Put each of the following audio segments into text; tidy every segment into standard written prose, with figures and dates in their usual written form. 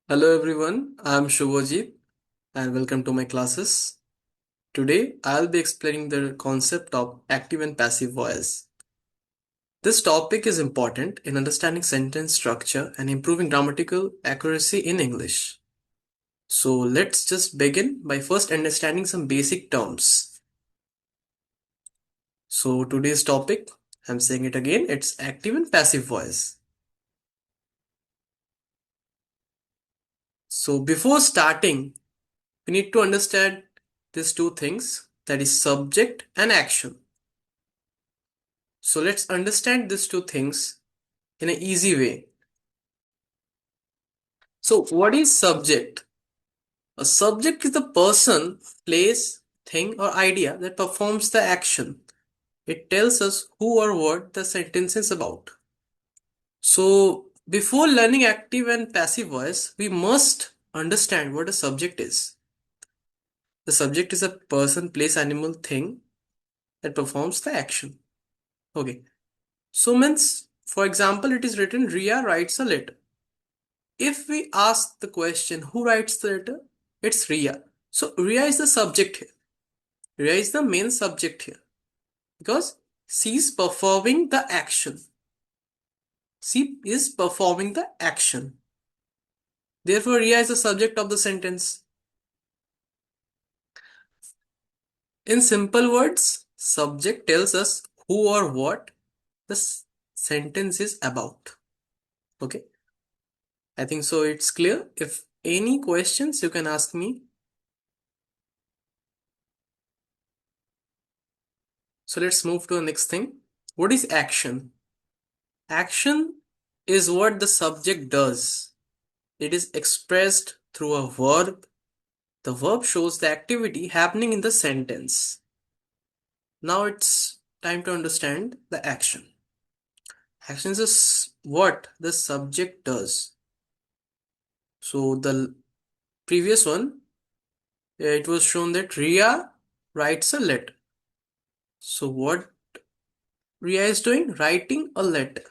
Hello everyone, I am Shubhajit and welcome to my classes. Today I'll be explaining the concept of active and passive voice. This topic is important in understanding sentence structure and improving grammatical accuracy in English. So let's just begin by first understanding some basic terms. So today's topic, I'm saying it again, it's active and passive voice. So before starting, we need to understand these two things, that is subject and action. So let's understand these two things in an easy way. So what is subject? A subject is the person, place, thing or idea that performs the action. It tells us who or what the sentence is about. So before learning active and passive voice, we must understand what a subject is. The subject is a person, place, animal, thing that performs the action. Okay. So means, for example, it is written Ria writes a letter. If we ask the question, who writes the letter? It's Ria. So Ria is the subject here. Ria is the main subject here because she is performing the action. She is performing the action. Therefore, Ria is the subject of the sentence. In simple words, subject tells us who or what the sentence is about. Okay. I think so it's clear. If any questions, you can ask me. So let's move to the next thing. What is action? Action is what the subject does. It is expressed through a verb. The verb shows the activity happening in the sentence. Now it's time to understand the action. Action is what the subject does. So the previous one, it was shown that Ria writes a letter. So what Ria is doing? Writing a letter.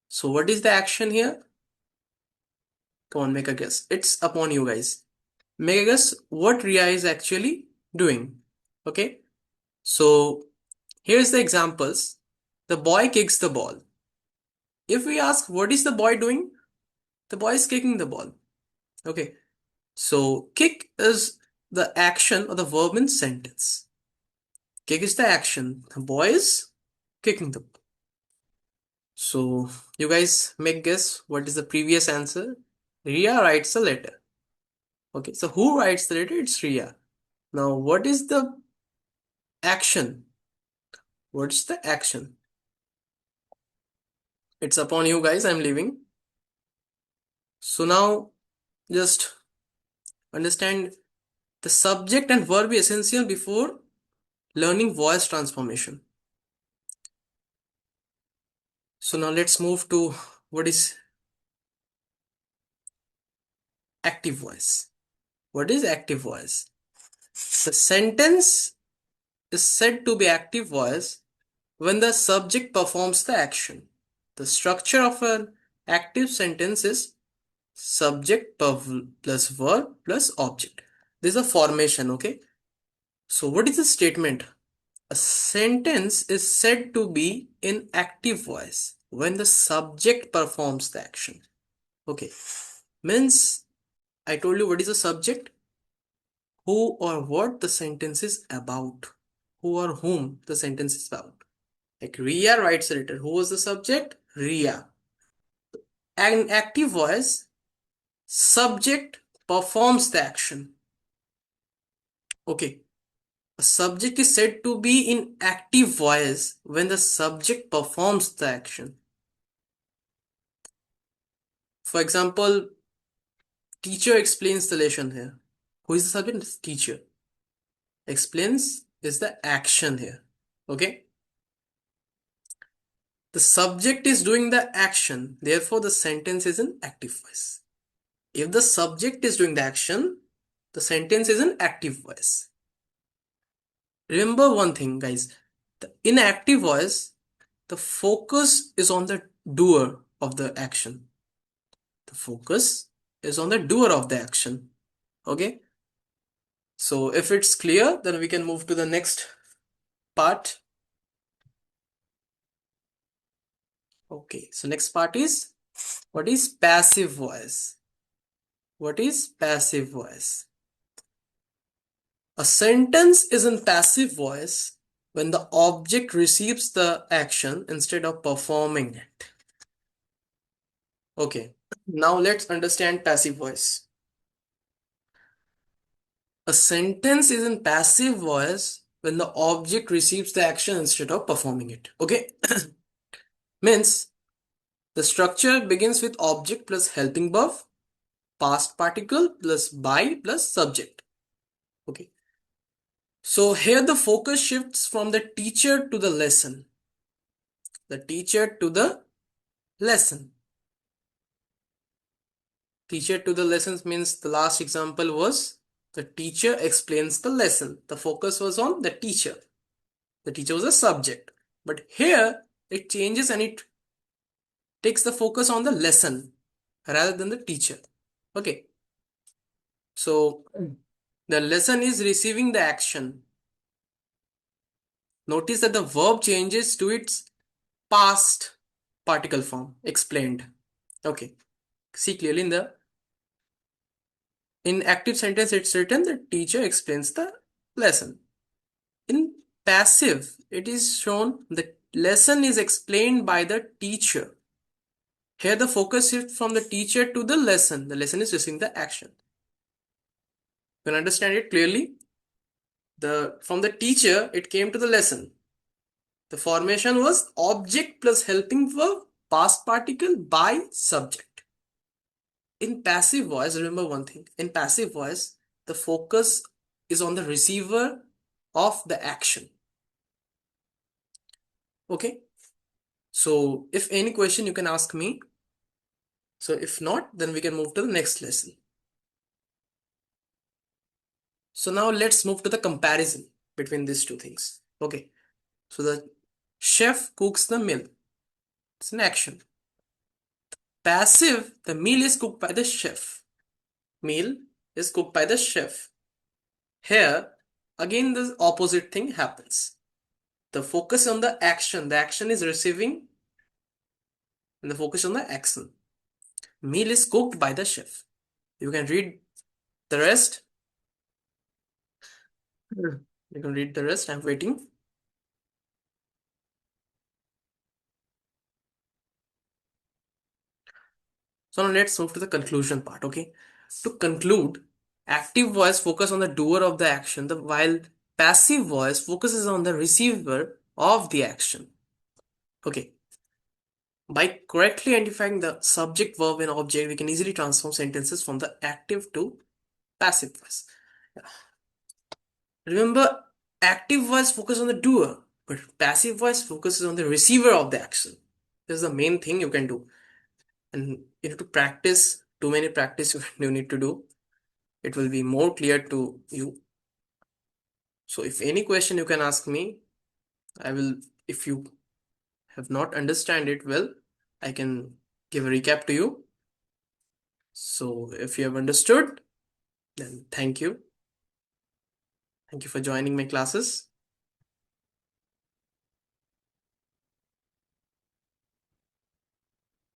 So what is the action here? Come on, make a guess. It's upon you guys. Make a guess what Ria is actually doing. Okay. So here's the examples. The boy kicks the ball. If we ask what is the boy doing? The boy is kicking the ball. Okay. So kick is the action or the verb in sentence. Kick is the action. The boy is kicking the ball. So you guys make guess what is the previous answer? Ria writes a letter. Okay. So who writes the letter? It's Ria. Now what is the action? What's the action? It's upon you guys. I'm leaving. So now just understand the subject and verb is essential before learning voice transformation. So now let's move to what is active voice. What is active voice? The sentence is said to be active voice when the subject performs the action. The structure of an active sentence is subject plus verb plus object. This is a formation, okay? So what is the statement? A sentence is said to be in active voice when the subject performs the action. Okay, means I told you what is the subject, who or what the sentence is about, who or whom the sentence is about. Like Ria writes a letter. Who was the subject? Ria. An active voice, subject performs the action. Okay, a subject is said to be in active voice when the subject performs the action. For example, teacher explains the lesson here. Who is the subject? Teacher. Explains is the action here. Okay. The subject is doing the action. Therefore, the sentence is in active voice. If the subject is doing the action, the sentence is in active voice. Remember one thing, guys. In active voice, the focus is on the doer of the action. The focus is on the doer of the action. Okay. So if it's clear, then we can move to the next part. Okay. So next part is, what is passive voice? What is passive voice? A sentence is in passive voice when the object receives the action instead of performing it. Okay. Now let's understand passive voice. A sentence is in passive voice when the object receives the action instead of performing it. Okay. Means the structure begins with object plus helping verb, past particle plus by plus subject. Okay. So here the focus shifts from the teacher to the lesson. The teacher to the lesson. Teacher to the lessons means the last example was the teacher explains the lesson. The focus was on the teacher. The teacher was a subject. But here it changes and it takes the focus on the lesson rather than the teacher. Okay. So the lesson is receiving the action. Notice that the verb changes to its past particle form. Explained. Okay. See clearly in active sentence it's written the teacher explains the lesson. In passive, it is shown the lesson is explained by the teacher. Here the focus shifts from the teacher to the lesson. The lesson is receiving the action. You can understand it clearly. From the teacher, it came to the lesson. The formation was object plus helping verb, past particle by subject. In passive voice, remember one thing. In passive voice, the focus is on the receiver of the action. Okay. So if any question you can ask me. So if not, then we can move to the next lesson. So now let's move to the comparison between these two things. Okay. So the chef cooks the meal. It's an action. Passive, the meal is cooked by the chef. Meal is cooked by the chef. Here, again, the opposite thing happens. The focus on the action. The action is receiving and the focus on the action. Meal is cooked by the chef. You can read the rest. You can read the rest. I'm waiting. So now let's move to the conclusion part. Okay. To conclude, active voice focus on the doer of the action, while passive voice focuses on the receiver of the action. Okay. By correctly identifying the subject, verb, and object, we can easily transform sentences from the active to passive voice. Remember, active voice focuses on the doer, but passive voice focuses on the receiver of the action. This is the main thing you can do. And you have to practice, too many practice you need to do. It will be more clear to you. So if any question you can ask me, I will, if you have not understand it well, I can give a recap to you. So if you have understood, then thank you. Thank you for joining my classes.